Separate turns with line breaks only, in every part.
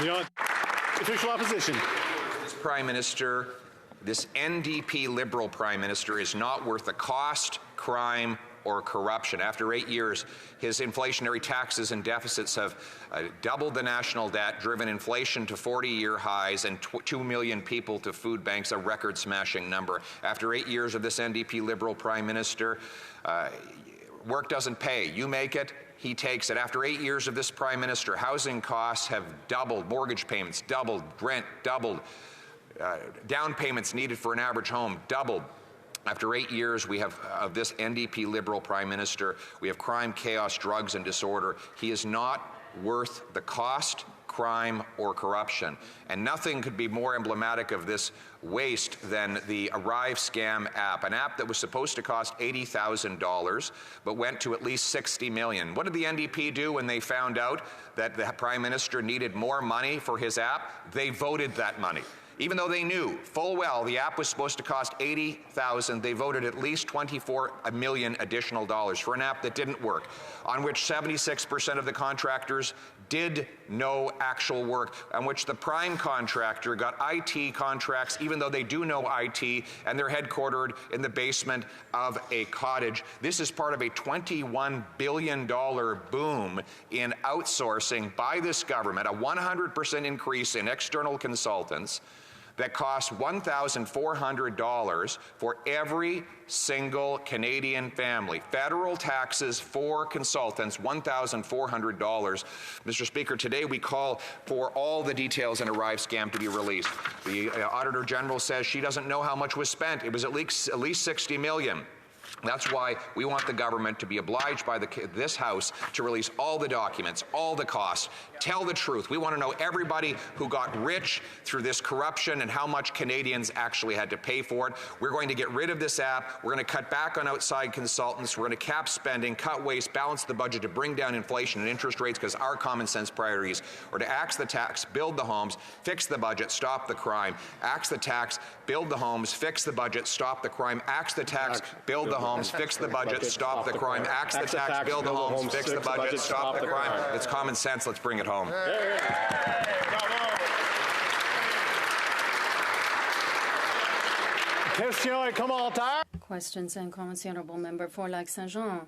The official opposition.
Prime Minister, this NDP-Liberal Prime Minister is not worth the cost, crime, or corruption. After 8 years, his inflationary taxes and deficits have doubled the national debt, driven inflation to 40-year highs, and 2 million people to food banks, a record-smashing number. After 8 years of this NDP-Liberal Prime Minister, work doesn't pay. You make it, he takes it. After 8 years of this Prime Minister, housing costs have doubled, mortgage payments doubled, rent doubled, down payments needed for an average home doubled. After 8 years of this NDP-Liberal Prime Minister, we have crime, chaos, drugs, and disorder. He is not worth the cost, crime, or corruption. And nothing could be more emblematic of this waste than the Arrive Scam app, an app that was supposed to cost $80,000 but went to at least $60 million. What did the NDP do when they found out that the Prime Minister needed more money for his app? They voted that money. Even though they knew full well the app was supposed to cost $80,000, they voted at least $24 million additional dollars for an app that didn't work, on which 76% of the contractors did no actual work, on which the prime contractor got IT contracts even though they do no IT, and they're headquartered in the basement of a cottage. This is part of a $21 billion boom in outsourcing by this government, a 100% increase in external consultants that costs $1,400 for every single Canadian family. Federal taxes for consultants, $1,400. Mr. Speaker, today we call for all the details in Arrive Scam to be released. The Auditor General says she doesn't know how much was spent. It was at least $60 million. That's why we want the government to be obliged by this House to release all the documents, all the costs, tell the truth. We want to know everybody who got rich through this corruption and how much Canadians actually had to pay for it. We're going to get rid of this app. We're going to cut back on outside consultants. We're going to cap spending, cut waste, balance the budget to bring down inflation and interest rates, because our common sense priorities are to axe the tax, build the homes, fix the budget, stop the crime. Axe the tax, build the homes, fix the budget, stop the crime. Axe the tax, build the homes, fix the budget, stop the crime. Axe the tax, build the homes, fix the budget, stop the crime. It's common sense. Let's bring it home.
Questions and comments, the Honourable Member for Lac-Saint-Jean.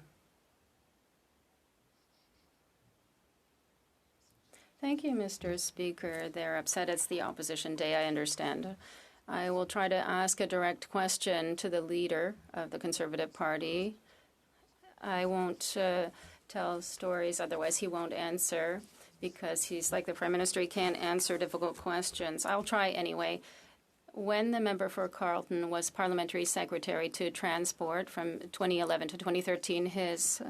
Thank you, Mr. Speaker. They're upset it's the opposition day, I understand. I will try to ask a direct question to the leader of the Conservative Party. I won't tell stories, otherwise he won't answer, because he's like the Prime Minister, he can't answer difficult questions. I'll try anyway. When the member for Carleton was Parliamentary Secretary to Transport from 2011 to 2013, his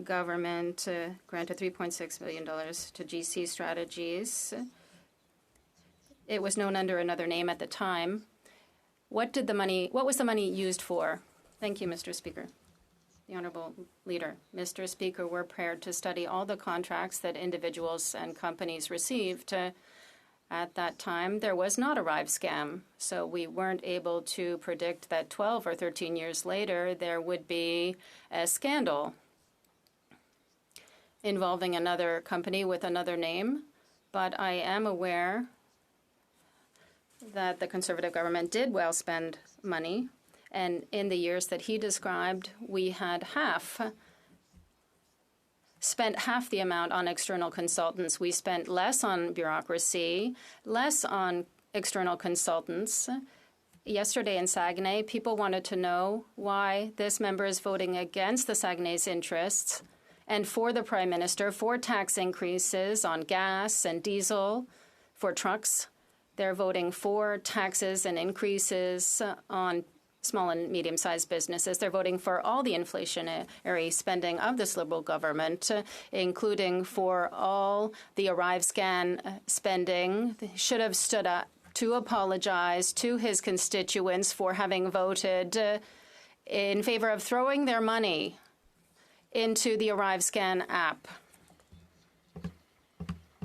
government granted $3.6 billion to GC Strategies. It was known under another name at the time. What was the money used for? Thank you, Mr. Speaker. The Honourable Leader. Mr. Speaker, we're prepared to study all the contracts that individuals and companies received. At that time, there was not a Arrive Scam, so we weren't able to predict that 12 or 13 years later there would be a scandal involving another company with another name. But I am aware that the Conservative government did well spend money, and in the years that he described, we had spent half the amount on external consultants. We spent less on bureaucracy, less on external consultants. Yesterday in Saguenay, people wanted to know why this member is voting against the Saguenay's interests and for the Prime Minister, for tax increases on gas and diesel, for trucks. They're voting for taxes and increases on small and medium-sized businesses. They're voting for all the inflationary spending of this Liberal government, including for all the Arrive Scan spending. They should have stood up to apologize to his constituents for having voted in favor of throwing their money into the Arrive Scan app.